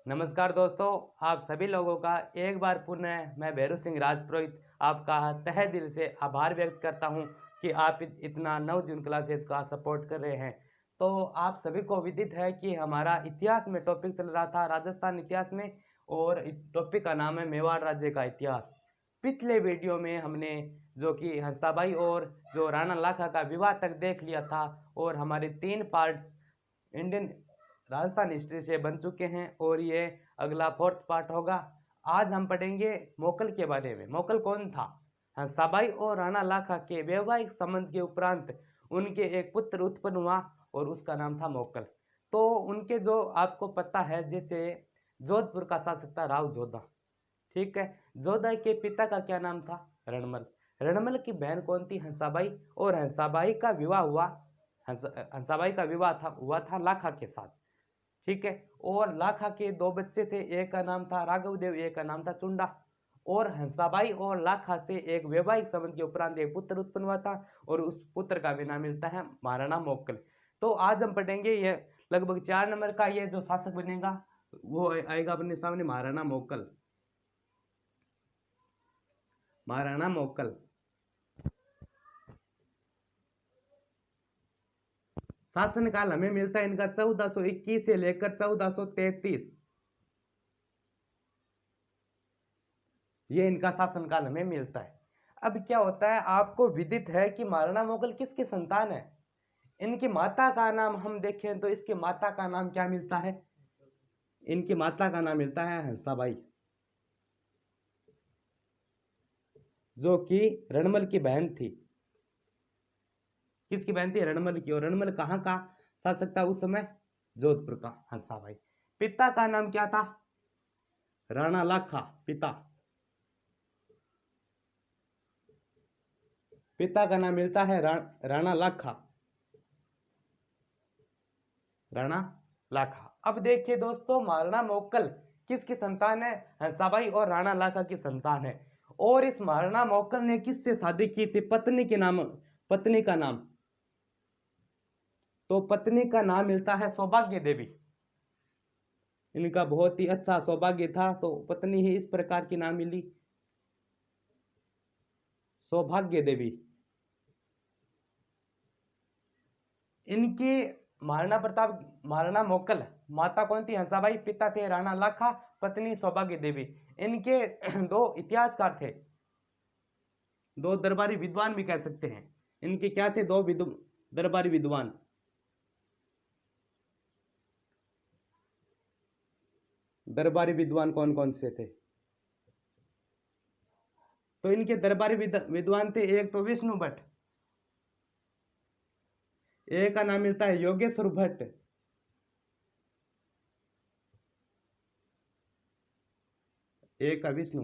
नमस्कार दोस्तों, आप सभी लोगों का एक बार पुनः मैं भैरू सिंह राजपुरोहित आपका तहे दिल से आभार व्यक्त करता हूं कि आप इतना 9 जून क्लासेस का सपोर्ट कर रहे हैं। तो आप सभी को विदित है कि हमारा इतिहास में टॉपिक चल रहा था राजस्थान इतिहास में, और टॉपिक का नाम है मेवाड़ राज्य का इतिहास। पिछले वीडियो में हमने जो कि हंसाबाई और जो राणा लाखा का विवाह तक देख लिया था, और हमारे 3 पार्ट्स इंडियन राजस्थान हिस्ट्री से बन चुके हैं और ये अगला 4th पार्ट होगा। आज हम पढ़ेंगे मोकल के बारे में। मोकल कौन था? हंसाबाई और राणा लाखा के वैवाहिक संबंध के उपरांत उनके एक पुत्र उत्पन्न हुआ और उसका नाम था मोकल। तो उनके जो आपको पता है, जैसे जोधपुर का शासक था राव जोधा, ठीक है। जोधा के पिता का क्या नाम था? रणमल। रणमल की बहन कौन थी? हंसाबाई। और हंसाबाई का विवाह हुआ हंसाबाई का विवाह हुआ था लाखा के साथ, ठीक है। और लाखा के 2 बच्चे थे, एक का नाम था राघवदेव, एक का नाम था चुंडा। और हंसाबाई और लाखा से एक वैवाहिक संबंध के उपरांत एक पुत्र उत्पन्न हुआ था, और उस पुत्र का भी नाम मिलता है महाराणा मोकल। तो आज हम पढ़ेंगे ये लगभग 4 नंबर का ये जो शासक बनेगा वो आएगा अपने सामने महाराणा मोकल। महाराणा मोकल शासनकाल हमें मिलता है इनका 1421 से लेकर 1433। ये इनका शासनकाल हमें मिलता है। अब क्या होता है, आपको विदित है कि महाराणा मोगल किसकी संतान है? इनकी माता का नाम हम देखें तो इसकी माता का नाम क्या मिलता है? इनकी माता का नाम मिलता है हंसाबाई, जो कि रणमल की बहन थी। किसकी बहन थी? रणमल की। और रणमल कहाँ का शासक था उस समय? जोधपुर का। हंसाबाई। पिता का नाम क्या था? राणा लाखा। पिता का नाम मिलता है राणा लाखा। राणा लाखा। अब देखिए दोस्तों, महाराणा मोकल किसकी संतान है? हंसाबाई और राणा लाखा की संतान है। और इस महाराणा मोकल ने किससे शादी की थी? पत्नी का नाम, तो पत्नी का नाम मिलता है सौभाग्य देवी। इनका बहुत ही अच्छा सौभाग्य था, तो पत्नी ही इस प्रकार की नाम मिली, सौभाग्य देवी। इनकी महाराणा मोकल माता कौन थी? हंसाबाई। पिता थे राणा लाखा, पत्नी सौभाग्य देवी। इनके 2 इतिहासकार थे, 2 दरबारी विद्वान भी कह सकते हैं। इनके क्या थे? 2 दरबारी विद्वान। दरबारी विद्वान कौन कौन से थे? तो इनके दरबारी विद्वान थे, एक तो विष्णु भट्ट, एक का नाम मिलता है योगेश्वर भट्ट, एक का विष्णु।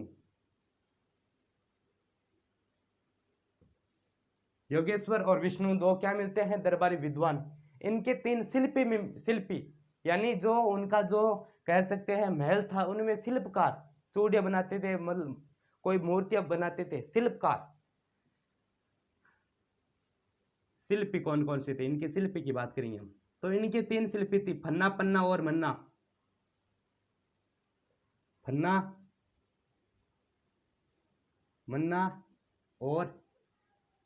योगेश्वर और विष्णु 2 क्या मिलते हैं? दरबारी विद्वान। इनके 3 शिल्पी, यानी जो उनका जो कह सकते हैं महल था, उनमें शिल्पकार चूड़ियां बनाते थे, मतलब कोई मूर्तियां बनाते थे। शिल्पी कौन कौन से थे? इनके शिल्पी की बात करेंगे हम। तो इनके 3 शिल्पी थी, फन्ना, पन्ना और मन्ना। फन्ना, मन्ना और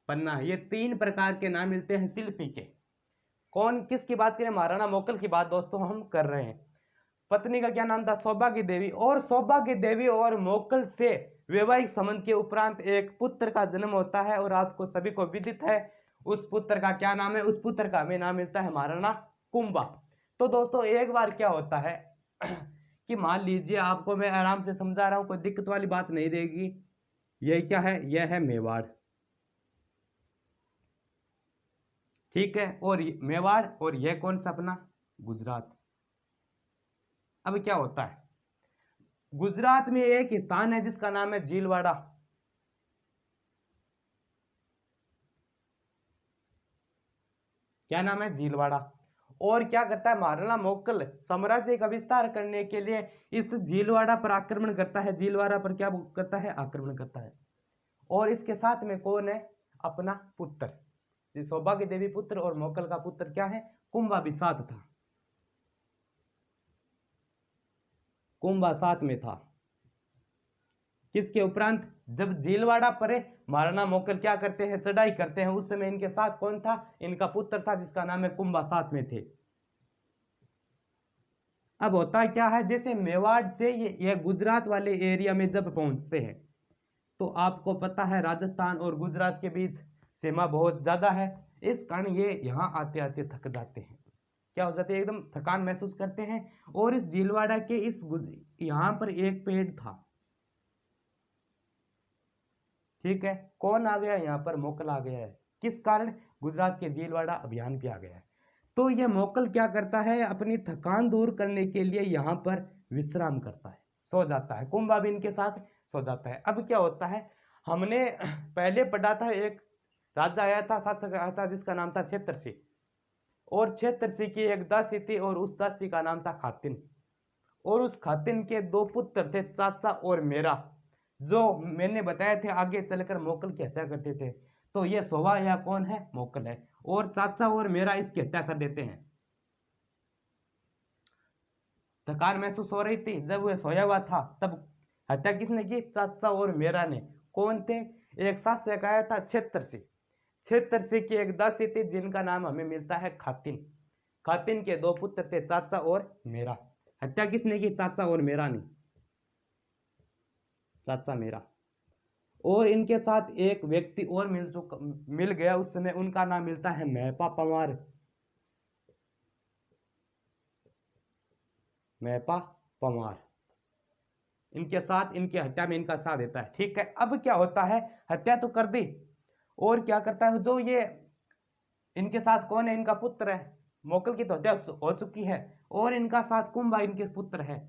पन्ना, ये 3 प्रकार के नाम मिलते हैं शिल्पी के। कौन किसकी बात करें? महाराणा मोकल की बात दोस्तों हम कर रहे हैं। पत्नी का क्या नाम था? सौभाग्य देवी। और सौभाग्य देवी और मोकल से वैवाहिक संबंध के उपरांत एक पुत्र का जन्म होता है, और आपको सभी को विदित है उस पुत्र का क्या नाम है? उस पुत्र का हमें नाम मिलता है महाराणा कुंभा। तो दोस्तों एक बार क्या होता है कि मान लीजिए आपको मैं आराम से समझा रहा हूं, कोई दिक्कत वाली बात नहीं रहेगी। यह क्या है? यह है मेवाड़, ठीक है। और मेवाड़, और यह कौन सा? अपना गुजरात। अब क्या होता है, गुजरात में एक स्थान है जिसका नाम है झीलवाड़ा। क्या नाम है? झीलवाड़ा। और क्या करता है महाराणा मोकल साम्राज्य का विस्तार करने के लिए इस झीलवाड़ा पर आक्रमण करता है। झीलवाड़ा पर क्या करता है? आक्रमण करता है। और इसके साथ में कौन है? अपना पुत्र, सौभाग्य देवी पुत्र, और मोकल का पुत्र क्या है? कुंभा भी साथ था। कुंभा 7 में था। किसके उपरांत जब झीलवाड़ा पर महाराणा मोकल क्या करते हैं, चढ़ाई करते हैं, उस समय इनके साथ कौन था, इनका पुत्र था जिसका नाम है कुंभा 7 में थे। अब होता क्या है, जैसे मेवाड़ से ये गुजरात वाले एरिया में जब पहुंचते हैं तो आपको पता है राजस्थान और गुजरात के बीच सीमा बहुत ज्यादा है, इस कारण ये यहाँ आते आते थक जाते हैं। क्या हो जाते हैं, एकदम थकान महसूस करते हैं। और इस झीलवाड़ा के यहाँ पर एक पेड़ था, ठीक है, कौन आ गया यहाँ पर, मोकल आ गया है। किस कारण, गुजरात के झीलवाड़ा अभियान पे आ गया है। तो यह मोकल क्या करता है, अपनी थकान दूर करने के लिए यहाँ पर विश्राम करता है, सो जाता है। कुंभा भी इनके साथ सो जाता है। अब क्या होता है, हमने पहले पढ़ा था, एक राजा आया था, शासक आया था जिसका नाम था क्षेत्रसी, और क्षेत्रसी की एक दासी थी और उस दासी का नाम था खातिन। और उस खातिन के 2 पुत्र थे, चाचा और मेरा, जो मैंने बताया थे आगे चलकर मोकल की हत्या करते थे। तो ये सोवा या कौन है, मोकल है। और चाचा और मेरा इसकी हत्या कर देते हैं। थकान महसूस हो रही थी, जब वह सोया हुआ था तब हत्या किसने की, चाचा और मेरा ने। कौन थे, एक शासक आया था क्षेत्रसी, क्षेत्रसी की एक दासी थी जिनका नाम हमें मिलता है खातिन। खातिन के 2 पुत्र थे, चाचा और मेरा। हत्या किसने की, चाचा और मेरा ने, चाचा मेरा। और इनके साथ एक व्यक्ति और मिल गया उस समय, उनका नाम मिलता है महपा पंवार, महपा पंवार। इनके साथ, इनकी हत्या में इनका साथ देता है, ठीक है। अब क्या होता है, हत्या तो कर दी, और क्या करता है, जो ये इनके साथ कौन है, इनका पुत्र है। मोकल की तो हत्या हो चुकी है, और इनका साथ कुंभा इनके पुत्र है,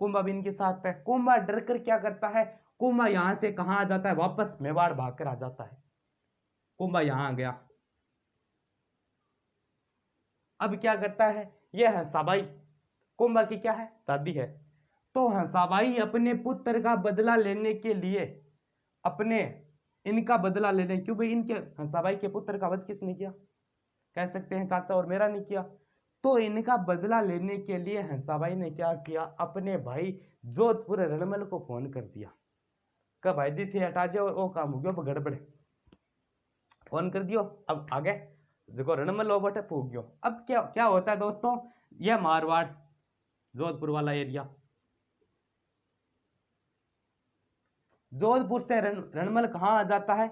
कुंभा भी इनके साथ है। कुंभा डर कर क्या करता है, कुंभा यहां से कहां आ जाता है, वापस मेवाड़ भागकर आ जाता है। कुंभा यहां आ गया। अब क्या करता है, यह हंसाबाई कुंभा की क्या है, दादी है। तो हंसाबाई अपने पुत्र का बदला लेने के लिए, अपने इनका बदला लेने, क्यों भाई, इनके हंसाबाई के पुत्र का वध किसने किया, कह सकते हैं चाचा और मेरा नहीं किया। तो इनका बदला लेने के लिए हंसाबाई ने क्या किया, अपने भाई जोधपुर रणमल को फोन कर दिया, कब भाई जी थे हटा जाओ, और वो काम हो गया गड़बड़, फोन कर दियो। अब आगे देखो रणमल लो बटे फूक गयो। अब क्या क्या होता है दोस्तों, यह मारवाड़ जोधपुर वाला एरिया, जोधपुर से रणमल कहां आ जाता है,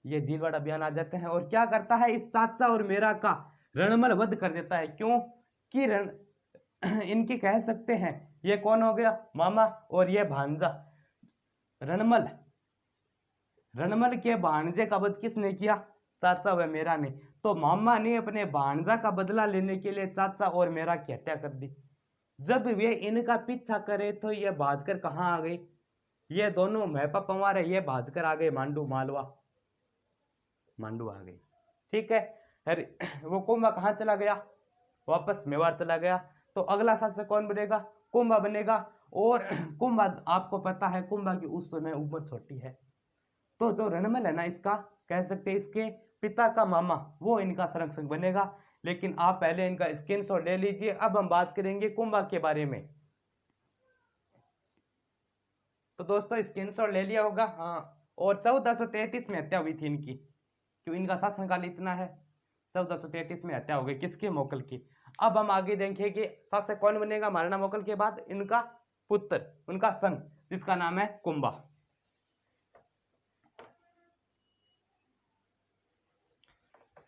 ये झीलवाड़ा अभियान आ जाते हैं। और क्या करता है, इस चाचा और मेरा का रणमल वध कर देता है। क्यों कि इनकी कह सकते हैं, ये कौन हो गया, मामा, और ये भांजा। रणमल रणमल के भांजे का वध किसने किया, चाचा व मेरा ने। तो मामा ने अपने भांजा का बदला लेने के लिए चाचा और मेरा की हत्या कर दी। जब वे इनका पीछा करे तो ये भाजकर कहां आ गई, ये दोनों महपा पंवार है, ये भाजकर आ गए मांडू मालवा, मांडू आ गई, ठीक है। अरे वो कुंभा कहां चला गया, वापस मेवाड़ चला गया। तो अगला शासक कौन बनेगा, कुंभा बनेगा। और कुंभा आपको पता है, कुंभा की उस समय उम्र छोटी है। तो जो रणमल है ना, इसका कह सकते हैं इसके पिता का मामा, वो इनका संरक्षक बनेगा। लेकिन आप पहले इनका स्क्रीनशॉट ले लीजिए। अब हम बात करेंगे कुंभा के बारे में। तो दोस्तों स्क्रीनशॉट ले लिया होगा, हाँ। और 1433 में हत्या हुई थी इनकी, क्यों, इनका शासनकाल इतना है। 1433 में हत्या हो गई, किसकी, मोकल की। अब हम आगे देखेंगे शासक कौन बनेगा महाराणा मोकल के बाद, इनका पुत्र, उनका सन, जिसका नाम है कुंभा।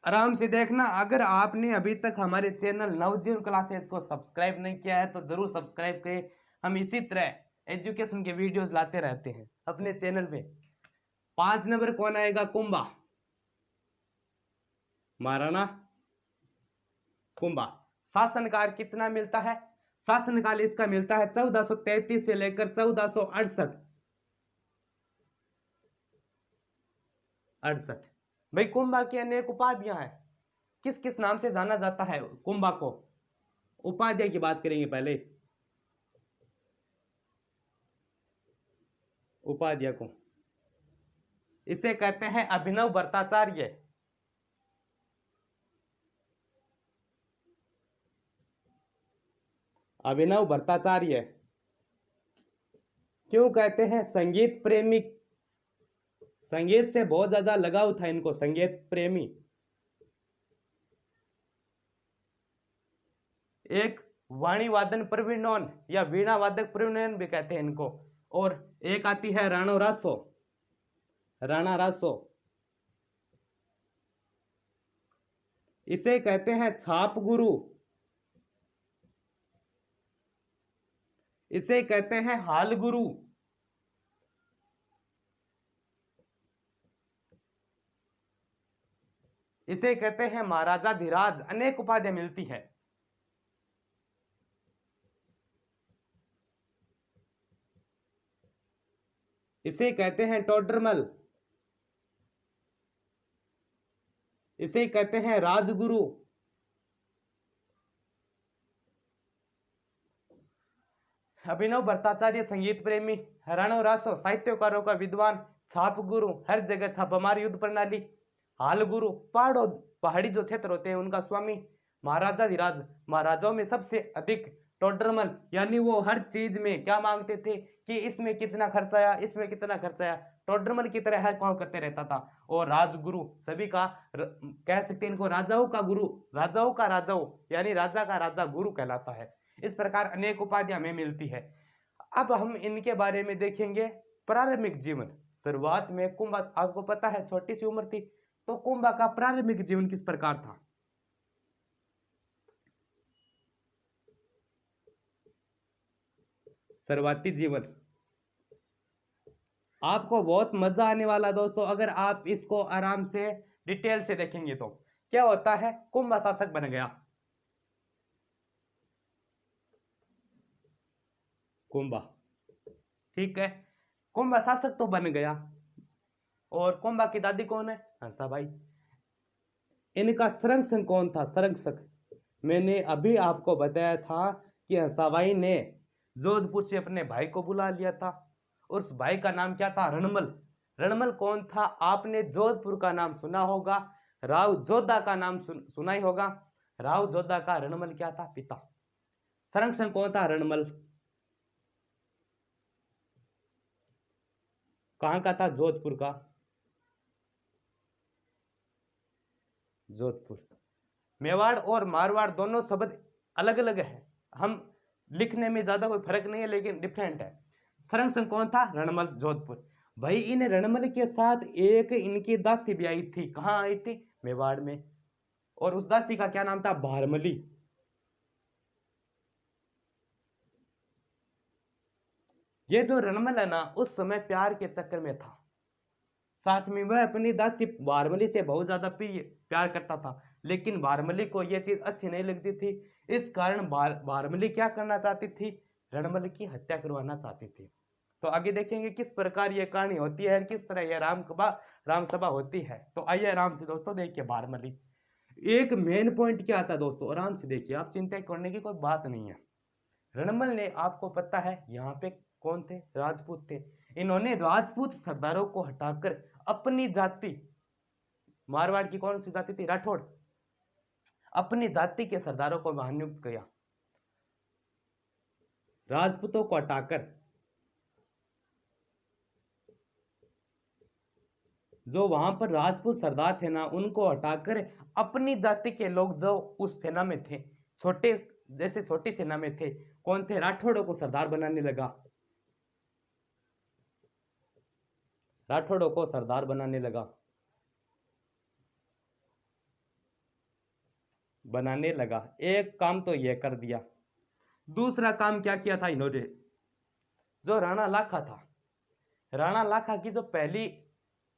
आराम से देखना। अगर आपने अभी तक हमारे चैनल नवजीवन क्लासेस को सब्सक्राइब नहीं किया है तो जरूर सब्सक्राइब करें। हम इसी तरह एजुकेशन के वीडियोस लाते रहते हैं अपने चैनल पे। 5 नंबर कौन आएगा, कुंभा, महाराणा कुंभा। शासनकाल कितना मिलता है, शासनकाल इसका मिलता है 1433 से लेकर 1468। भाई कुंभा की अनेक उपाधियां हैं, किस किस नाम से जाना जाता है कुंभा को, उपाध्याय की बात करेंगे पहले। उपाध्याय को इसे कहते हैं अभिनव भट्टाचार्य, अभिनव भट्टाचार्य क्यों कहते हैं संगीत प्रेमी? संगीत से बहुत ज्यादा लगाव था इनको, संगीत प्रेमी। एक वाणी वादन प्रवीण या वीणा वादक प्रवीण भी कहते हैं इनको। और एक आती है राणो रासो, राणा रासो, इसे कहते हैं छाप गुरु, इसे कहते हैं हाल गुरु। इसे कहते हैं महाराजा धीराज। अनेक उपाधियां मिलती है। इसे कहते हैं टोडरमल, इसे कहते हैं राजगुरु। अभिनव भट्टाचार्य संगीत प्रेमी, राणो रासो साहित्यकारों का विद्वान, छाप गुरु हर जगह छापामार युद्ध प्रणाली, हाल गुरु पहाड़ी जो क्षेत्र होते हैं उनका स्वामी, महाराजा धीराज महाराजाओं में सबसे अधिक, टोडरमल यानी वो हर चीज में क्या मांगते थे कि इसमें कितना खर्च आया, इसमें कितना खर्च आया, टोडरमल की तरह हर काम करते रहता था। और राजगुरु सभी का कह सकते हैं इनको राजाओं का गुरु, राजाओं का राजाओं यानी राजा का राजा गुरु कहलाता है। इस प्रकार अनेक उपाधियां हमें मिलती है। अब हम इनके बारे में देखेंगे। प्रारंभिक जीवन, शुरुआत में कुंभ, आपको पता है छोटी सी उम्र थी, तो कुंभ का प्रारंभिक जीवन किस प्रकार था? शुरुआती जीवन आपको बहुत मजा आने वाला दोस्तों अगर आप इसको आराम से डिटेल से देखेंगे। तो क्या होता है, कुंभ शासक बन गया, कुंभा, ठीक है, कुंभ शासक तो बन गया। और कुंभा की दादी कौन है? हंसाबाई। इनका संरक्षक कौन था? संरक्षक मैंने अभी आपको बताया था कि हंसाबाई ने जोधपुर से अपने भाई को बुला लिया था। उस भाई का नाम क्या था? रणमल। रणमल कौन था? आपने जोधपुर का नाम सुना होगा, राव जोधा का नाम सुना ही होगा। राव जोधा का रणमल क्या था? पिता। संरक्षक कौन था? रणमल। कहां का था? जोधपुर का। जोधपुर। मेवाड़ और मारवाड़ दोनों शब्द अलग अलग है, हम लिखने में ज्यादा कोई फर्क नहीं है लेकिन डिफरेंट है। संरक्षक कौन था? रणमल, जोधपुर। भाई इन रणमल के साथ एक इनकी दासी भी आई थी। कहां आई थी? मेवाड़ में। और उस दासी का क्या नाम था? भारमली। ये जो रणमल है ना, उस समय प्यार के चक्कर में था, साथ में वह अपनी दासी भारमली से बहुत ज्यादा प्यार करता था, लेकिन भारमली को यह चीज अच्छी नहीं लगती थी। इस कारण भारमली क्या करना चाहती थी? रणमल की हत्या करवाना चाहती थी। तो आगे देखेंगे किस प्रकार यह कहानी होती है, किस तरह यह राम सभा होती है। तो आइए आराम से दोस्तों देखिए। भारमली एक मेन पॉइंट क्या आता है दोस्तों, आराम से देखिए, आप चिंता करने की कोई बात नहीं है। रणमल ने, आपको पता है यहाँ पे कौन थे? राजपूत थे। इन्होंने राजपूत सरदारों को हटाकर अपनी जाति, मारवाड़ की कौन सी जाति थी? राठौड़, अपनी जाति के सरदारों को वहां नियुक्त किया। राजपूतों को हटाकर जो वहां पर राजपूत सरदार थे ना, उनको हटाकर अपनी जाति के लोग जो उस सेना में थे, छोटे जैसे छोटी सेना में थे, कौन थे? राठौड़ों को सरदार बनाने लगा। राठौड़ों को सरदार बनाने लगा, बनाने लगा। एक काम तो यह कर दिया। दूसरा काम क्या किया था इन्होंने? जो राणा लाखा था, राणा लाखा की जो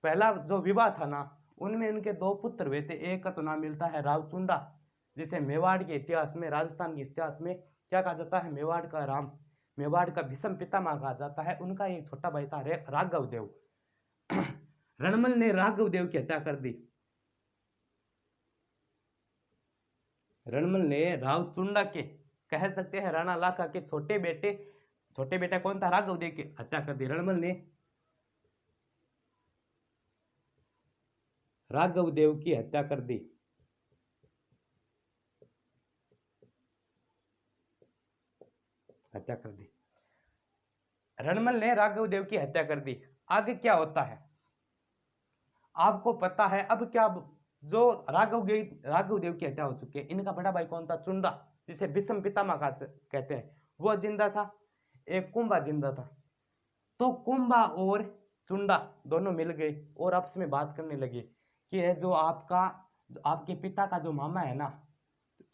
पहला जो विवाह था ना, उनमें उनके दो पुत्र हुए थे। एक का तो नाम मिलता है रावचुंडा, जिसे मेवाड़ के इतिहास में, राजस्थान के इतिहास में क्या कहा जाता है? मेवाड़ का राम, मेवाड़ का भीष्म पितामह कहा जाता है। उनका एक छोटा भाई था राघव देव। रणमल ने राघव देव की हत्या कर दी। रणमल ने रावचुंडा के, कह सकते हैं राणा लाखा के छोटे बेटा कौन था? राघव देव की हत्या कर दी रणमल ने। राघव देव की हत्या कर दी। हत्या कर दी। रणमल ने राघव देव की हत्या कर दी। आगे क्या होता है आपको पता है। अब क्या, जो राघव देव की हत्या हो चुकी है, इनका बड़ा भाई कौन था? चुंडा, जिसे भीष्म पितामह कहते हैं, वो जिंदा था। एक कुंभा जिंदा था। तो कुंभा और चुंडा दोनों मिल गए और आपस में बात करने लगे कि है जो आपके पिता का जो मामा है ना,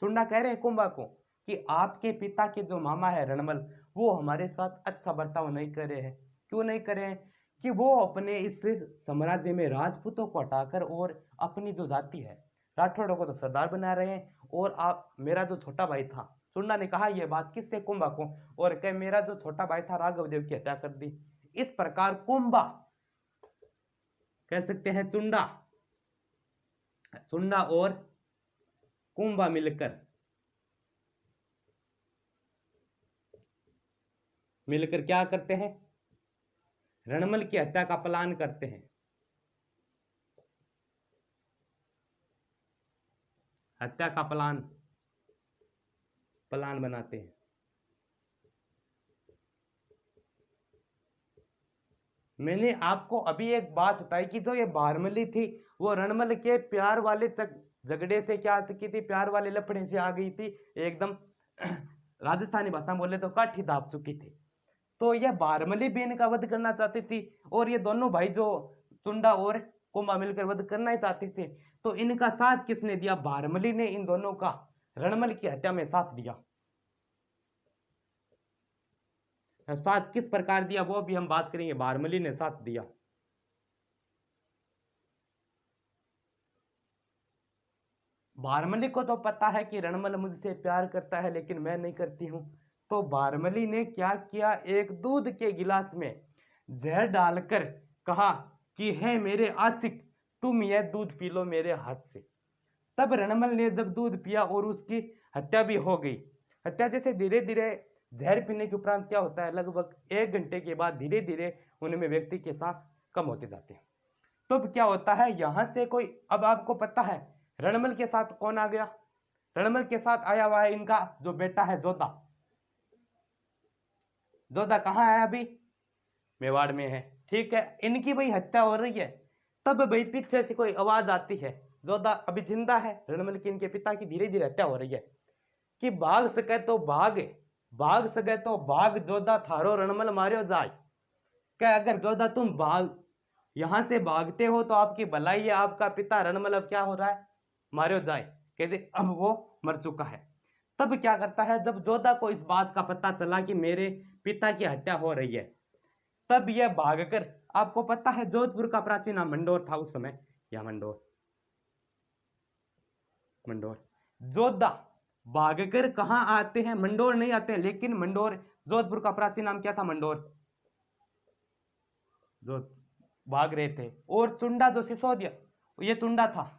चुंडा कह रहे हैं कुंभा को कि आपके पिता के जो मामा है रणमल, वो हमारे साथ अच्छा बर्ताव नहीं कर रहे हैं। क्यों नहीं कर रहे हैं? कि वो अपने इस साम्राज्य में राजपूतों को हटाकर और अपनी जो जाति है राठौड़ों को तो सरदार बना रहे हैं। और आप, मेरा जो छोटा भाई था, चुंडा ने कहा यह बात किससे? कुंभा को। और कह मेरा जो छोटा भाई था राघव देव की हत्या कर दी। इस प्रकार कुंभा, कह सकते हैं चुंडा और कुंभा मिलकर क्या करते हैं? रणमल की हत्या का प्लान करते हैं। हत्या का प्लान बनाते हैं। मैंने आपको अभी एक बात बताई कि जो ये बारमली थी वो रणमल के प्यार वाले झगड़े से क्या आ चुकी थी? प्यार वाले लफड़े से आ गई थी एकदम। राजस्थानी भाषा में बोले तो काठी दाप चुकी थी। तो यह बारमली भी इनका वध करना चाहती थी और ये दोनों भाई जो चुंडा और कुंभा मिलकर वध करना ही चाहते थे। तो इनका साथ किसने दिया? बारमली ने इन दोनों का रणमल की हत्या में साथ दिया। साथ किस प्रकार दिया वो भी हम बात करेंगे। बारमली ने साथ दिया। बारमली को तो पता है कि रणमल मुझसे प्यार करता है लेकिन मैं नहीं करती हूं। तो बारमली ने क्या किया? एक दूध के गिलास में जहर डालकर कहा कि है मेरे आशिक, तुम यह दूध पी लो मेरे हाथ से। तब रणमल ने जब दूध पिया और उसकी हत्या भी हो गई। हत्या जैसे धीरे धीरे जहर पीने के उपरांत क्या होता है, लगभग 1 घंटे के बाद धीरे धीरे उनमें व्यक्ति के सांस कम होते जाते हैं। तब क्या होता है, यहां से कोई, अब आपको पता है रणमल के साथ कौन आ गया? रणमल के साथ आया हुआ है इनका जो बेटा है जोधा। जोधा कहाँ है? अभी मेवाड़ में है। ठीक है, इनकी भाई हत्या हो रही है। तब भाई पीछे से कोई आवाज आती है, जोधा अभी जिंदा है, रणमल की इनके पिता की धीरे धीरे हत्या हो रही है, कि भाग सके तो भाग सके तो भाग, जोधा थारो रणमल मारियो जाए। क्या अगर जोधा तुम यहां से भागते हो तो आपकी भलाई है, आपका पिता रणमल अब क्या हो रहा है? मारियो जाए। कहते अब वो मर चुका है। तब क्या करता है, जब जोधा को इस बात का पता चला कि मेरे पिता की हत्या हो रही है, तब यह भागकर, आपको पता है जोधपुर का प्राचीन नाम मंडोर था उस समय, या मंडोर जोधा भागकर कहां आते हैं? मंडोर नहीं आते हैं, लेकिन मंडोर, जोधपुर का प्राचीन नाम क्या था? मंडोर। जो भाग रहे थे और चुंडा जो सिसोदिया, ये चुंडा था,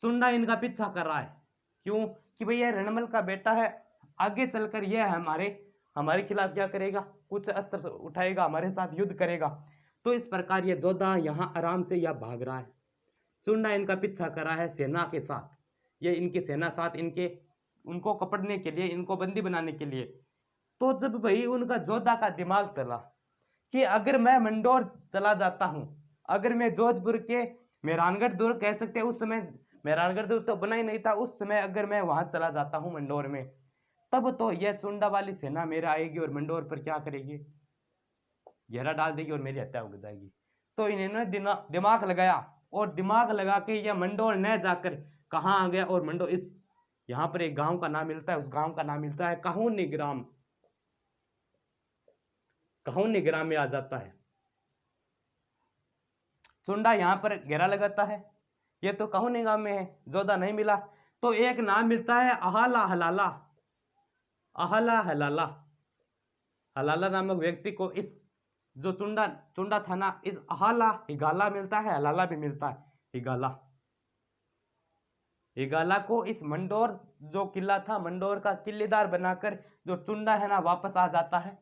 चुंडा इनका पीछा कर रहा है। क्यों? कि भैया रणमल का बेटा है, आगे चलकर यह हमारे खिलाफ क्या करेगा? कुछ अस्त्र उठाएगा, हमारे साथ युद्ध करेगा। तो इस प्रकार ये जोधा यहाँ आराम से यह भाग रहा है। चुंडा इनका पीछा कर रहा है सेना के साथ। ये इनकी सेना साथ उनको पकड़ने के लिए, इनको बंदी बनाने के लिए। तो जब भाई उनका जोधा का दिमाग चला कि अगर मैं मंडोर चला जाता हूं, अगर मैं जोधपुर के मेहरानगढ़ दुर्ग, कह सकते हैं उस समय मेहरानगढ़ दुर्ग तो बना ही नहीं था उस समय, अगर मैं वहां चला जाता हूं मंडोर में, तब तो यह चुंडा वाली सेना मेरा आएगी और मंडोर पर क्या करेगी? घेरा डाल देगी और मेरी हत्या हो जाएगी। तो इन्होंने दिमाग लगाया और दिमाग लगा के यह मंडोर न जाकर कहाँ आ गया? और मंडोर, इस यहाँ पर एक गांव का नाम मिलता है, उस गांव का नाम मिलता है कहूनी ग्राम। कहूनी ग्राम में आ जाता है। चुंडा यहाँ पर घेरा लगाता है, ये तो कहूनी गांव में है, जोधा नहीं मिला। तो एक नाम मिलता है अहाला हलाला। अहाला हलाला, हलाला नामक व्यक्ति को इस जो चुंडा था ना, इस अहाला हिगाला मिलता है, हलाला भी मिलता है, हिगाला को इस मंडोर जो किला था, मंडोर का किलेदार बनाकर जो चुंडा है ना वापस आ जाता है,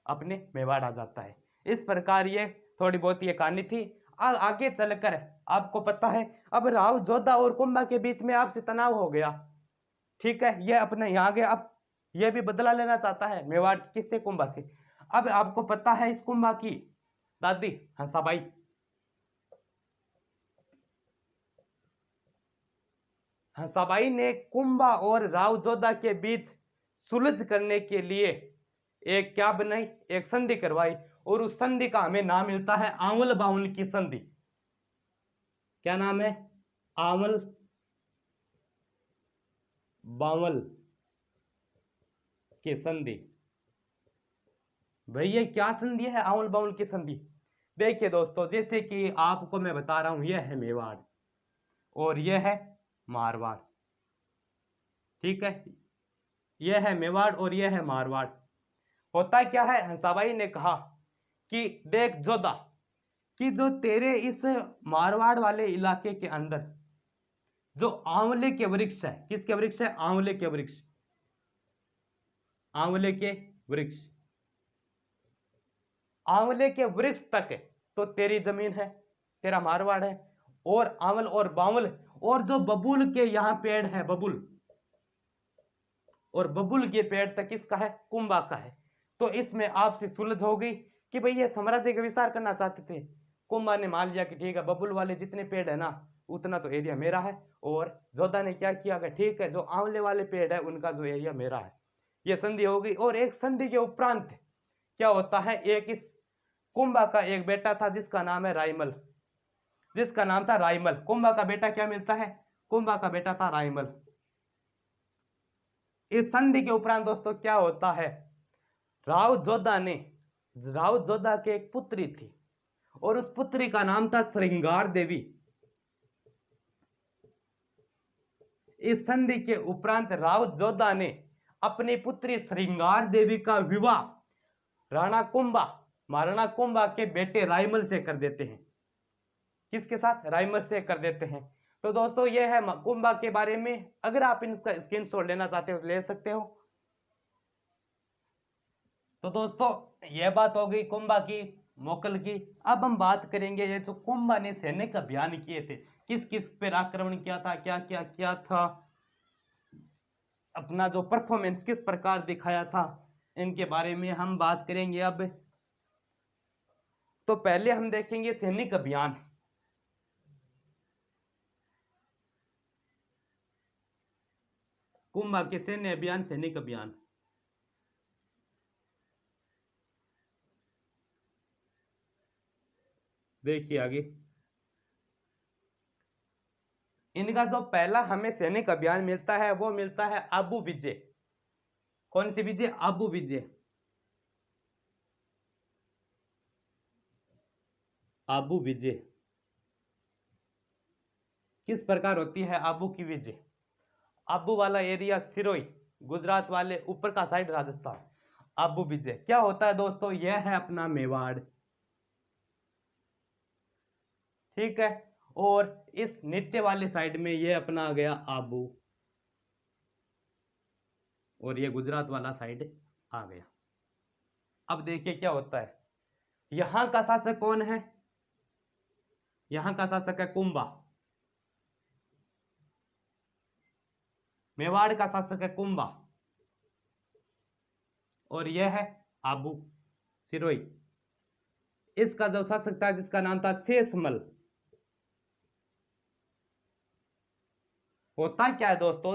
अपने मेवाड़ आ जाता है। इस प्रकार ये थोड़ी बहुत ये कहानी थी। आगे चलकर आपको पता है अब राव जोधा और कुंभा के बीच में आपसी तनाव हो गया। ठीक है, ये अपने यहाँ गया। अब यह भी बदला लेना चाहता है मेवाड़ किससे, कुंभा से। अब आपको पता है इस कुंभा की दादी हंसाबाई, हंसाबाई ने कुंभा और राव जोधा के बीच सुलझ करने के लिए एक क्या बनाई, एक संधि करवाई, और उस संधि का हमें नाम मिलता है आंवल बावल की संधि। क्या नाम है, आंवल बावल की संधि। भैया क्या संधि है आंवल बावल की संधि। देखिए दोस्तों, जैसे कि आपको मैं बता रहा हूं, यह है मेवाड़ और यह है मारवाड़, ठीक है, यह है मेवाड़ और यह है मारवाड़। होता क्या है, हंसाबाई ने कहा कि देख जोधा, कि जो तेरे इस मारवाड़ वाले इलाके के अंदर जो आंवले के वृक्ष है, किसके वृक्ष है, आंवले के वृक्ष, आंवले के वृक्ष, आंवले के वृक्ष तक तो तेरी जमीन है, तेरा मारवाड़ है, और आंवल और बावल, और जो बबूल के यहां पेड़ है, बबूल और बबूल के पेड़ तक किसका है, कुंभा का है। तो इसमें आपसे सुलझ हो गई कि भाई ये साम्राज्य का विस्तार करना चाहते थे। कुंभा ने मान लिया कि ठीक है, बबूल वाले जितने पेड़ है ना उतना तो एरिया मेरा है, और जोधा ने क्या किया कि ठीक है, जो आंवले वाले पेड़ है उनका जो एरिया मेरा है। ये संधि हो गई। और एक संधि के उपरांत क्या होता है, एक इस कुंभा का एक बेटा था जिसका नाम है राइमल, जिसका नाम था राइमल। कुंभा का बेटा क्या मिलता है, कुंभा का बेटा था राइमल। इस संधि के उपरांत दोस्तों क्या होता है, राव जोधा ने, राव जोधा के एक पुत्री थी और उस पुत्री का नाम था श्रृंगार देवी। इस संधि के उपरांत राव जोधा ने अपनी पुत्री श्रृंगार देवी का विवाह राणा कुंभा, महाराणा कुंभा के बेटे राइमल से कर देते हैं। किसके साथ, राइमल से कर देते हैं। तो दोस्तों यह है कुंभा के बारे में। अगर आप इनका स्क्रीनशॉट लेना चाहते हो तो ले सकते हो। तो दोस्तों यह बात हो गई कुंभा की, मोकल की। अब हम बात करेंगे ये जो कुंभा ने सैनिक अभियान किए थे, किस किस पर आक्रमण किया था, क्या क्या किया था, अपना जो परफॉर्मेंस किस प्रकार दिखाया था, इनके बारे में हम बात करेंगे अब। तो पहले हम देखेंगे सैनिक अभियान। कुंभा के सैन्य अभियान, सैनिक अभियान। देखिए आगे, इनका जो पहला हमें सैनिक अभियान मिलता है वो मिलता है आबू विजय। कौन सी विजय, आबू विजय। आबू विजय किस प्रकार होती है आबू की विजय। आबू वाला एरिया सिरोही, गुजरात वाले ऊपर का साइड राजस्थान। आबू विजय क्या होता है दोस्तों, यह है अपना मेवाड़, ठीक है, और इस नीचे वाले साइड में यह अपना आ गया आबू, और ये गुजरात वाला साइड आ गया। अब देखिए क्या होता है, यहां का शासक कौन है, यहां का शासक है कुंभा, मेवाड़ का शासक है कुंभा, और यह है आबू सिरोही। इसका जो शासक था जिसका नाम था शेषमल। होता क्या है दोस्तों,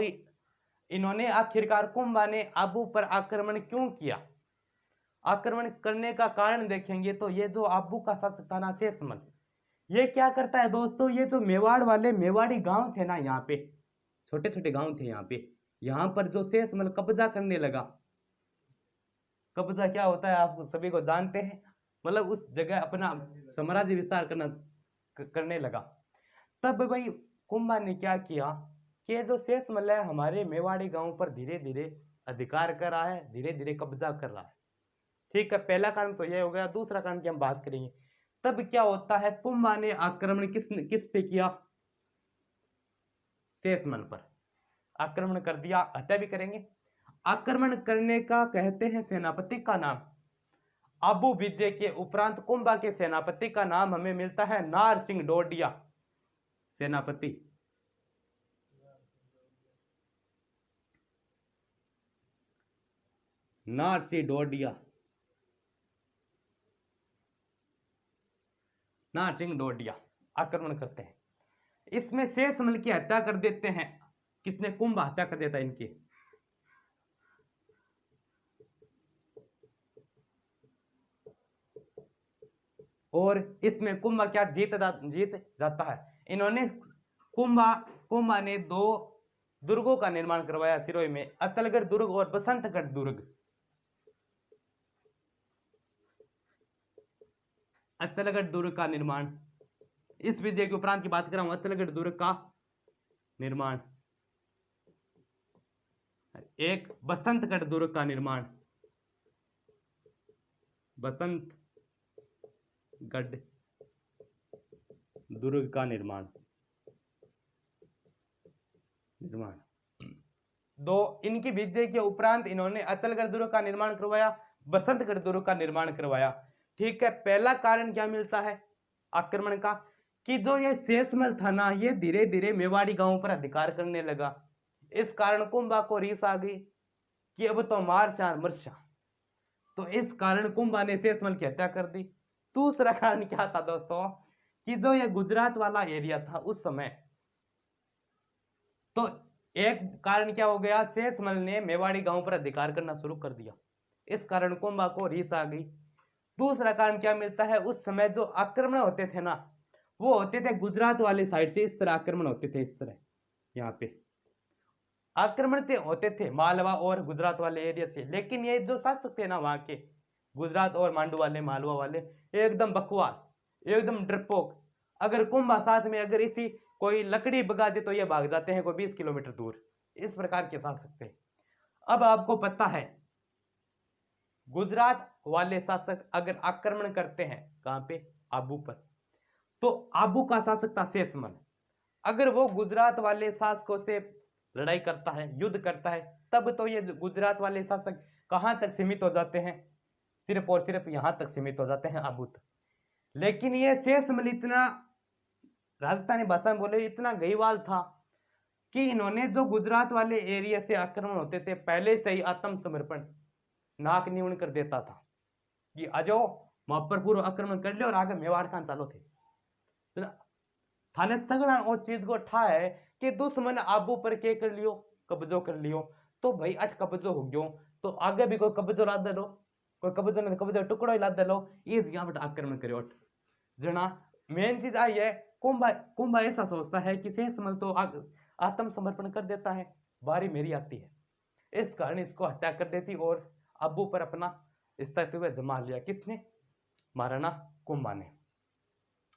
इन्होंने आखिरकार कुंभा ने आबू पर आक्रमण क्यों किया, आक्रमण करने का कारण देखेंगे तो ये जो आबू का शासक था ना शेषमल, ये क्या करता है दोस्तों, ये जो मेवाड़ वाले मेवाड़ी गांव थे ना, यहाँ पे छोटे छोटे गांव थे यहाँ पे, यहाँ पर जो शेषमल कब्जा करने लगा, कब्जा क्या होता है आप सभी को जानते हैं, मतलब उस जगह अपना साम्राज्य विस्तार करने लगा। तब भाई कुंभा ने क्या किया कि जो शेषमल है हमारे मेवाड़ी गांव पर धीरे धीरे अधिकार कर रहा है, धीरे धीरे कब्जा कर रहा है, ठीक है। पहला कारण तो यह हो गया। दूसरा कारण की हम बात करेंगे। तब क्या होता है, कुंभा ने आक्रमण किस पे किया, शेषमल पर आक्रमण कर दिया, हत्या भी करेंगे। आक्रमण करने का कहते हैं सेनापति का नाम, आबू विजय के उपरांत कुंभा के सेनापति का नाम हमें मिलता है नार सिंह डोडिया सेनापति। नारसिंह डोडिया आक्रमण करते हैं। इसमें शेषमल की हत्या कर देते हैं। किसने? कुंभ हत्या कर देता है इनकी। और इसमें कुंभा क्या जीत जाता है। इन्होंने कुंभा ने 2 दुर्गों का निर्माण करवाया सिरोही में, अचलगढ़ दुर्ग और बसंतगढ़ दुर्ग। अचलगढ़ दुर्ग का निर्माण, इस विजय के उपरांत की बात कर रहा हूं। अचलगढ़ दुर्ग का निर्माण, एक बसंतगढ़ दुर्ग का निर्माण, बसंतगढ़ दुर्ग का निर्माण। इनकी विजय के उपरांत इन्होंने अचलगढ़ दुर्ग का निर्माण करवाया, बसंतगढ़ दुर्ग का निर्माण करवाया। ठीक है, पहला कारण क्या मिलता है आक्रमण का, कि जो ये शेषमल था ना, ये धीरे धीरे मेवाड़ी गांवों पर अधिकार करने लगा। इस कारण कुंभा को रीस आ गई कि अब तो मार चार मरशा, तो इस कारण कुंभा ने शेषमल की हत्या कर दी। दूसरा कारण क्या था दोस्तों, कि जो ये गुजरात वाला एरिया था उस समय, तो एक कारण क्या हो गया, शेषमल ने मेवाड़ी गांव पर अधिकार करना शुरू कर दिया। इस कारण कुंभा को रीस आ गई। दूसरा कारण क्या मिलता है, उस समय जो आक्रमण होते थे ना, वो होते थे गुजरात वाले साइड से। इस तरह आक्रमण होते थे, इस तरह यहाँ पे आक्रमण होते थे मालवा और गुजरात वाले एरिया से। लेकिन ये जो शासक थे ना वहां के, गुजरात और मांडू वाले, मालवा वाले, एकदम बकवास, एकदम डरपोक। अगर कुंभा साथ में अगर इसी कोई लकड़ी बगा दे तो ये भाग जाते हैं कोई 20 किलोमीटर दूर। इस प्रकार के शासक थे। अब आपको पता है, गुजरात वाले शासक अगर आक्रमण करते हैं कहां पे, आबू पर, तो आबू का शासक था शेषमल। अगर वो गुजरात वाले शासकों से लड़ाई करता है, युद्ध करता है, तब तो ये गुजरात वाले शासक कहां तक सीमित हो जाते हैं, सिर्फ और सिर्फ यहां तक सीमित हो जाते हैं, आबू तक। लेकिन ये शेषमल इतना, राजस्थानी भाषा में बोले, इतना गईवाल था कि इन्होंने जो गुजरात वाले एरिया से आक्रमण होते थे, पहले से ही आत्मसमर्पण, नाक न्यून कर देता था कि आ जाओ वहां पर पूर्व आक्रमण कर लियो और आगे मेवाड़ खान चालो थे। तो थाने सगड़ा और चीज को ठा है कि दुश्मन आबू पर के कर लियो, कब्जो कर लियो, तो भाई अट कब्जो हो गयो, तो आगे भी कोई कब्जो ला दे लो, कोई कब्जो नहीं कब्जो टुकड़ो ही ला दे लो, इस यहाँ पर आक्रमण करो जना। मेन चीज आई है, कुंभा ऐसा सोचता है कि शेषमल तो आत्मसमर्पण कर देता है, बारी मेरी आती है। इस कारण इसको हत्या कर देती और आबू पर अपना अस्तित्व जमा लिया। किसने? महाराणा कुंभा ने।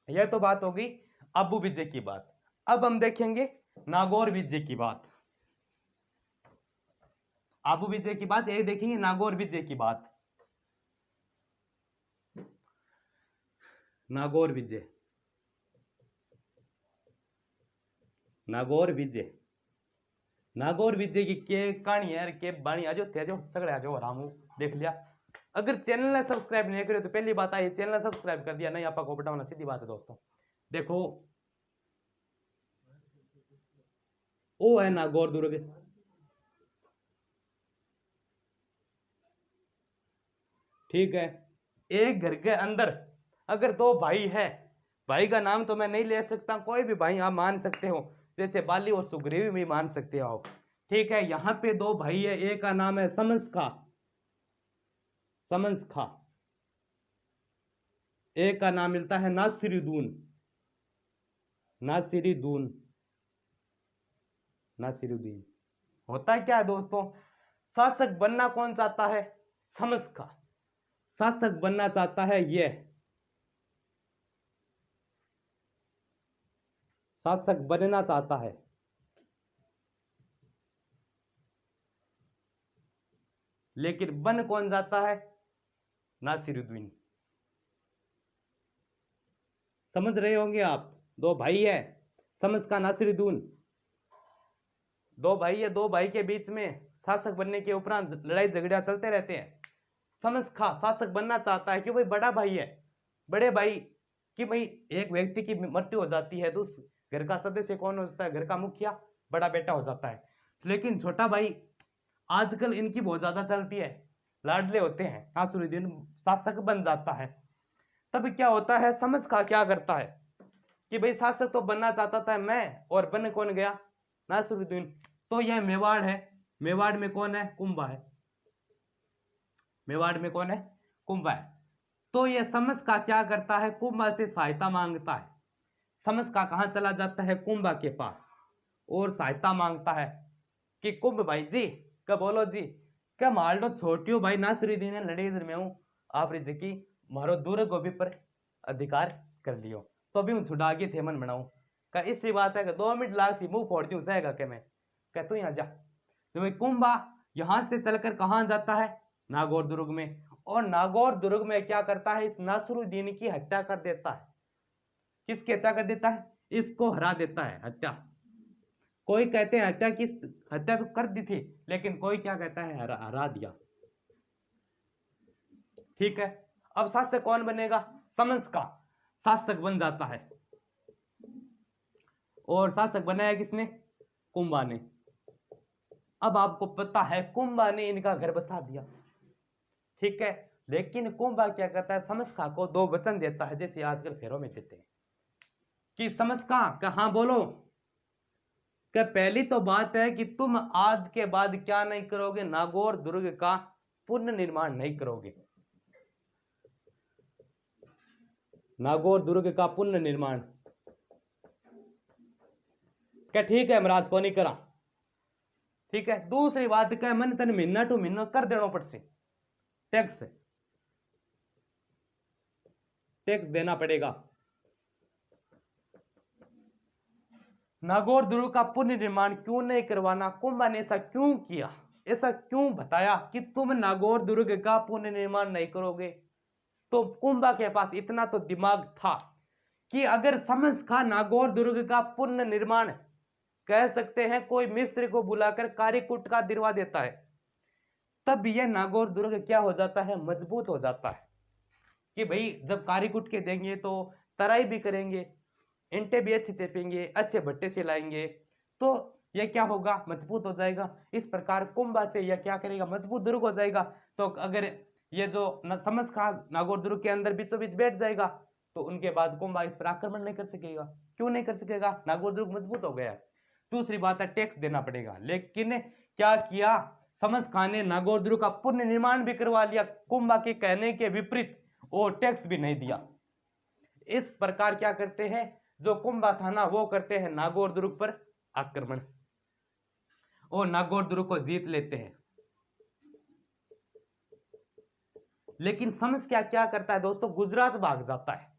यह तो बात होगी आबू विजय की बात। अब हम देखेंगे नागौर विजय की बात। आबू विजय की बात एक देखेंगे, नागौर विजय की बात। नागौर विजय, नागौर विजय, नागौर विजय की के कहानी है के बाणी आजो तेजो सगड़े आजो आराम देख लिया। अगर चैनल ने सब्सक्राइब नहीं करे तो पहली बात आई, चैनल सब्सक्राइब कर दिया, नहीं आपा को बटाना, सीधी बात है दोस्तों। देखो वो है नागौर दुर्ग, ठीक है। एक घर के अंदर अगर 2 भाई है, भाई का नाम तो मैं नहीं ले सकता, कोई भी भाई आप मान सकते हो, जैसे बाली और सुग्रीव भी मान सकते हो, ठीक है। यहाँ पे 2 भाई है, एक का नाम है समंस खा, समंस खा, एक का नाम मिलता है नासिरुद्दीन, नासिरुद्दीन, नासिरुद्दीन। होता क्या है दोस्तों, शासक बनना कौन चाहता है? समंस खा शासक बनना चाहता है, ये शासक बनना चाहता है, लेकिन बन कौन जाता है? नासिरुद्दीन। समझ रहे होंगे आप, 2 भाई है, समझ का नासिरुद्दीन, 2 भाई है, 2 भाई के बीच में शासक बनने के उपरांत लड़ाई झगड़ा चलते रहते हैं। समझ खा शासक बनना चाहता है कि भाई बड़ा भाई है, बड़े भाई कि भाई एक व्यक्ति की मृत्यु हो जाती है तो उस घर का सदस्य कौन होता है? घर का मुखिया, बड़ा बेटा हो जाता है। लेकिन छोटा भाई, आजकल इनकी बहुत ज्यादा चलती है, लाडले होते हैं, नासिरुद्दीन शासक बन जाता है। तब क्या होता है, समझ का क्या करता है कि भाई शासक तो बनना चाहता था मैं, और बन कौन गया, नासिरुद्दीन। तो यह मेवाड़ है, मेवाड़ में कौन है, कुंभा है, मेवाड़ में कौन है, कुंभा है। तो यह समझ का क्या करता है, कुंभा से सहायता मांगता है। समझ का कहां चला जाता है, कुंभा के पास, और सहायता मांगता है कि कुंभ भाई जी, क्या बोलो जी, क्या मार लो छोटियो भाई नासिरुद्दीन ने लड़े इधर में हूं, आप रिजकी मारो दूर गोभी पर अधिकार कर लियो, तो अभी हूँ छुड़ा के थे मन बनाऊ। क्या इसी बात है कि 2 मिनट लाग सी मुंह फोड़ दूं सहेगा के मैं, कह तू यहाँ जा। तो भाई कुंभा यहां से चलकर कहां जाता है, नागौर दुर्ग में, और नागौर दुर्ग में क्या करता है, इस नासिरुद्दीन की हत्या कर देता है। किसकी हत्या कर देता है, इसको हरा देता है, हत्या। कोई कहते हैं हत्या की, हत्या तो कर दी थी, लेकिन कोई क्या कहता है हरा दिया। ठीक है, अब शासक कौन बनेगा, समझ का शासक बन जाता है, और शासक बनाया किसने, कुंभा ने। अब आपको पता है कुंभा ने इनका घर बसा दिया, ठीक है। लेकिन कुंभा क्या करता है, समझका को 2 वचन देता है, जैसे आजकल फेरों में देते हैं कि समझका कहां बोलो, कि पहली तो बात है कि तुम आज के बाद क्या नहीं करोगे, नागौर दुर्ग का पुनर्निर्माण नहीं करोगे, नागौर दुर्ग का पुनर्निर्माण। क्या ठीक है महाराज को नहीं करा, ठीक है। दूसरी बात क्या, मन तन महीना टू महीना कर देना पड़से, टैक्स, टैक्स देना पड़ेगा। नागौर दुर्ग का पुनर्निर्माण क्यों नहीं करवाना, कुंभा ने ऐसा क्यों किया, ऐसा क्यों बताया कि तुम नागौर दुर्ग का पुनर्निर्माण नहीं करोगे। तो कुंभा के पास इतना तो दिमाग था कि अगर समझ का नागौर दुर्ग का पुनर्निर्माण, कह सकते हैं कोई मिस्त्री को बुलाकर कारीकुट का दिलवा देता है, तब यह नागौर दुर्ग क्या हो जाता है, मजबूत हो जाता है। कि भाई जब कारीकुट के देंगे तो तराई भी करेंगे, ईंटें भी अच्छे चेपेंगे, अच्छे भट्टे से लाएंगे, तो यह क्या होगा, मजबूत हो जाएगा। इस प्रकार कुंभा से यह क्या करेगा, मजबूत दुर्ग हो जाएगा। तो अगर ये जो समझ खा नागौर दुर्ग के अंदर बीचों बीच बैठ जाएगा, तो उनके बाद कुंभा इस पर आक्रमण नहीं कर सकेगा। क्यों नहीं कर सकेगा, नागौर दुर्ग मजबूत हो गया है। दूसरी बात है, टैक्स देना पड़ेगा। लेकिन क्या किया, समझ खान ने नागौर दुर्ग का पुनर्निर्माण भी करवा लिया, कुंभा के कहने के विपरीत, और टैक्स भी नहीं दिया। इस प्रकार क्या करते हैं, जो कुंभा था ना, वो करते हैं नागौर दुर्ग पर आक्रमण, और नागौर दुर्ग को जीत लेते हैं। लेकिन समझ क्या क्या करता है दोस्तों, गुजरात भाग जाता है।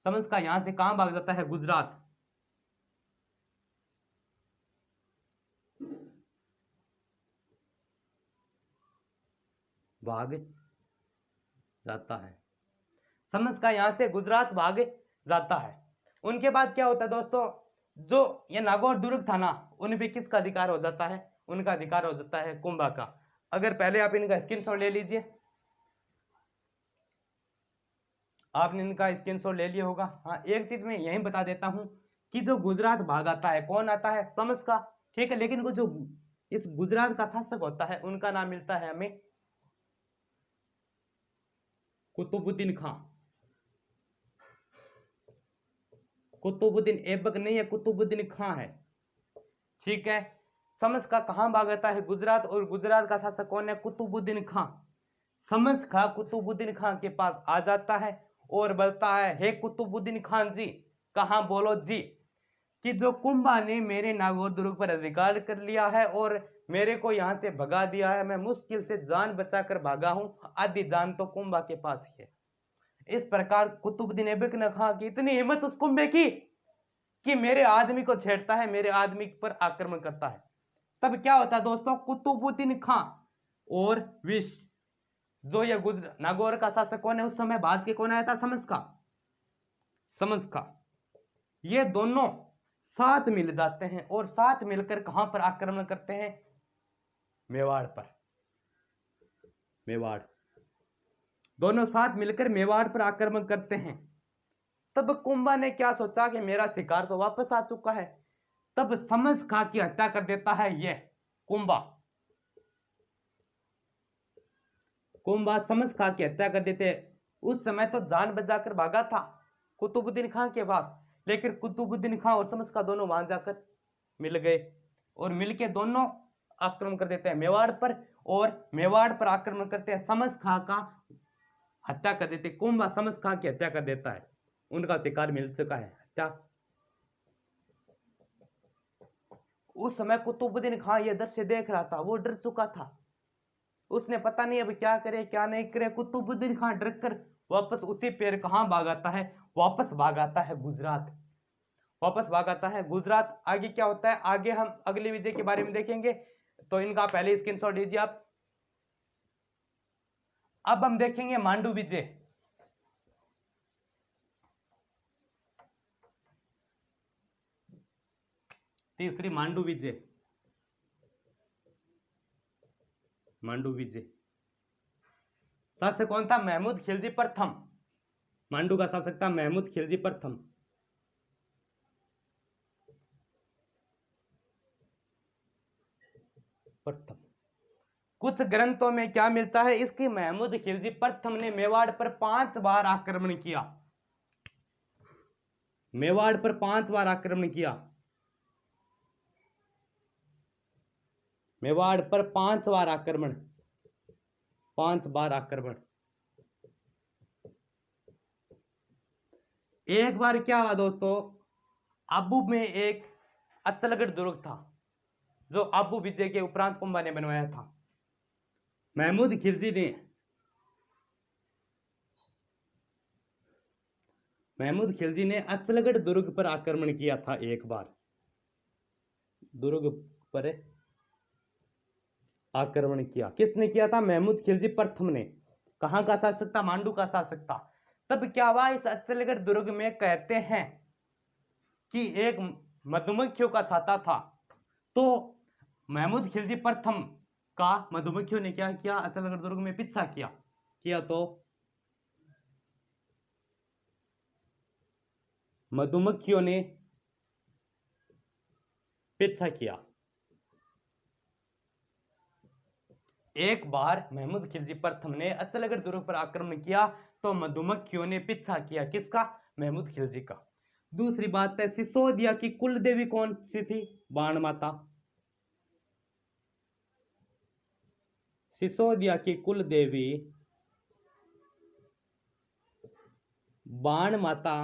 समझ का यहां से कहां भाग जाता है, गुजरात। भाग जाता है, समझ का यहां से गुजरात भाग जाता है। उनके बाद क्या होता है दोस्तों, जो ये नागौर दुर्ग था ना, उन पे किसका अधिकार हो जाता है, उनका अधिकार हो जाता है कुंभा का। अगर पहले आप इनका स्क्रीनशॉट ले लीजिए, आपने इनका स्क्रीनशॉट ले लिया होगा। हाँ, एक चीज मैं यही बता देता हूं कि जो गुजरात भाग आता है, कौन आता है, समझ का, ठीक है। लेकिन वो जो इस गुजरात का शासक होता है, उनका नाम मिलता है हमें कुतुबुद्दीन खां। कुतुबुद्दीन ऐबक नहीं है, कुतुबुद्दीन खां है, ठीक है। समझ का कहां भाग आता है, गुजरात, और गुजरात का शासक कौन है, कुतुबुद्दीन खां। समझ का कुतुबुद्दीन खां के पास आ जाता है और बोलता है, हे कुतुबुद्दीन खान जी, कहां बोलो जी, कि जो कुंभा ने मेरे नागौर दुर्ग पर अधिकार कर लिया है और मेरे को यहां से भगा दिया है, मैं मुश्किल से जान बचाकर भागा हूं, आधी जान तो कुंभा के पास ही है। इस प्रकार कुतुबुद्दीन ऐबक ने कहा कि इतनी हिम्मत उस कुंभे की कि मेरे आदमी को छेड़ता है, मेरे आदमी पर आक्रमण करता है। तब क्या होता है दोस्तों, कुतुबुद्दीन खां और विश, जो ये नागौर का शासक कौन है उस समय, बाज के कौन आया था, समझ का, समझ का, ये दोनों साथ मिल जाते हैं और साथ मिलकर कहां पर आक्रमण करते हैं, मेवाड़ पर। मेवाड़, दोनों साथ मिलकर मेवाड़ पर आक्रमण करते हैं। तब कुंभा ने क्या सोचा कि मेरा शिकार तो वापस आ चुका है, तब समझ खा की हत्या कर देता है ये कुंभा। कुंभा समझ खा की हत्या कर देते। उस समय तो जान बचाकर भागा था कुतुबुद्दीन खां के पास, लेकिन कुतुबुद्दीन खां और समझ खा दोनों वहां जाकर मिल गए और मिलके दोनों आक्रमण कर देते हैं मेवाड़ पर, और मेवाड़ पर आक्रमण करते हैं, समझ खा का हत्या कर देते। कुंभा समझ खा की हत्या कर देता है, उनका शिकार मिल चुका है हत्या। उस समय कुतुबुद्दीन खां यह दृश्य देख रहा था, वो डर चुका था, उसने पता नहीं अब क्या करे क्या नहीं करे। कुतुबुद्दीन खां डर कर वापस उसी पेड़ कहां भागाता है, वापस भागाता है गुजरात, वापस भागाता है गुजरात। आगे क्या होता है, आगे हम अगले विजय के बारे में देखेंगे, तो इनका पहले स्क्रीनशॉट लीजिए आप। अब हम देखेंगे मांडू विजय। तीसरी मांडू विजय, मांडू विजय। शासक कौन था, महमूद खिलजी प्रथम। मांडू का शासक था महमूद खिलजी प्रथम। प्रथम कुछ ग्रंथों में क्या मिलता है, इसकी महमूद खिलजी प्रथम ने मेवाड़ पर 5 बार आक्रमण किया, मेवाड़ पर 5 बार आक्रमण किया, मेवाड़ पर 5 बार आक्रमण, 5 बार आक्रमण। एक बार क्या हुआ दोस्तों, आबू में एक अचलगढ़ दुर्ग था जो आबू विजय के उपरांत कुंभा ने बनवाया था। महमूद खिलजी ने, महमूद खिलजी ने अचलगढ़ दुर्ग पर आक्रमण किया था एक बार, दुर्ग पर आक्रमण किया। किसने किया था, महमूद खिलजी प्रथम ने। कहां का शासक था, मांडू का शासक था। तब क्या हुआ, इस अचलगढ़ दुर्ग में कहते हैं कि एक मधुमक्खियों का छाता था, तो महमूद खिलजी प्रथम का मधुमक्खियों ने क्या किया, अचलगढ़ दुर्ग में पीछा किया तो मधुमक्खियों ने पीछा किया। एक बार महमूद खिलजी प्रथम ने अचलगढ़ दुर्ग पर आक्रमण किया तो मधुमक्खियों ने पीछा किया, किसका, महमूद खिलजी का। दूसरी बात है, सिसोदिया की कुल देवी कौन सी थी, बाण माता। सिसोदिया की कुल देवी बाण माता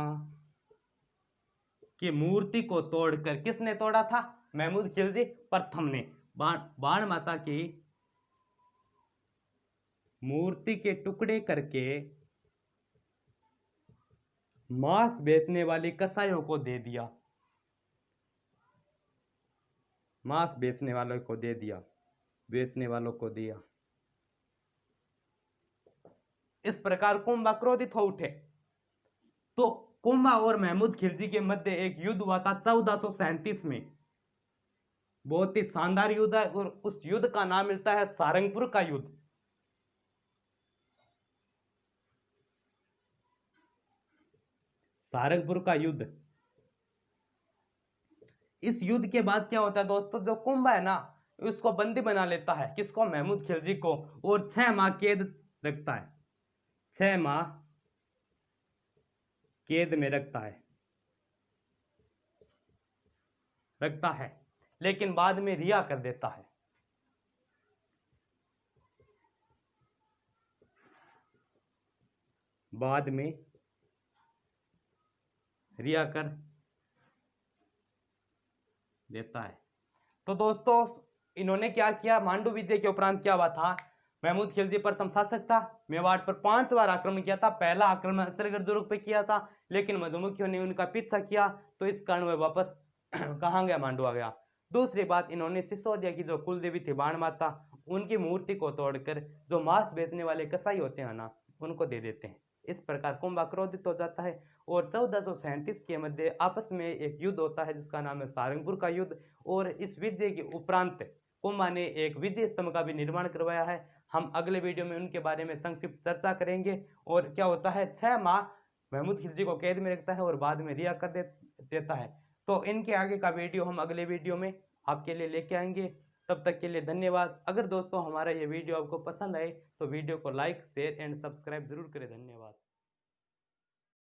की मूर्ति को तोड़कर, किसने तोड़ा था, महमूद खिलजी प्रथम ने। बाण माता की मूर्ति के टुकड़े करके मांस बेचने वाले कसाईयों को दे दिया, मांस बेचने वालों को दे दिया, बेचने वालों को दिया। इस प्रकार कुंभा क्रोधित हो उठे। तो कुंभा और महमूद खिलजी के मध्य एक युद्ध हुआ था 1437 में, बहुत ही शानदार युद्ध है, और उस युद्ध का नाम मिलता है सारंगपुर का युद्ध। सारंगपुर का युद्ध। इस युद्ध के बाद क्या होता है दोस्तों, जो कुंभा है ना, उसको बंदी बना लेता है, किसको, महमूद खिलजी को, और 6 माह कैद रखता है, 6 माह कैद में रखता है, लेकिन बाद में रिहा कर देता है। बाद में रिहा कर देता है। तो दोस्तों इन्होंने क्या किया, मांडू विजय के उपरांत क्या हुआ था, महमूद खिलजी प्रथम शासक था, मेवाड़ पर 5 बार आक्रमण किया था। पहला आक्रमण अचलगढ़ दुर्ग पे किया था, लेकिन मधुमक्खियों ने उनका पीछा किया, तो इस कारण वह वापस कहां गया, मांडू आ गया। दूसरी बात, इन्होंने सिसोदिया की जो कुल देवी थी बाण माता, उनकी मूर्ति को तोड़कर जो मांस बेचने वाले कसाई होते हैं ना, उनको दे देते हैं। इस प्रकार कुंभा क्रोधित हो जाता है और 1437 के मध्य आपस में एक युद्ध होता है जिसका नाम है सारंगपुर का युद्ध। और इस विजय के उपरांत कुंभा ने एक विजय स्तंभ का भी निर्माण करवाया है। हम अगले वीडियो में उनके बारे में संक्षिप्त चर्चा करेंगे। और क्या होता है, 6 माह महमूद खिलजी को कैद में रखता है और बाद में रिहा कर देता है। तो इनके आगे का वीडियो हम अगले वीडियो में आपके लिए लेके आएंगे। तब तक के लिए धन्यवाद। अगर दोस्तों हमारा ये वीडियो आपको पसंद आए तो वीडियो को लाइक शेयर एंड सब्सक्राइब ज़रूर करें। धन्यवाद।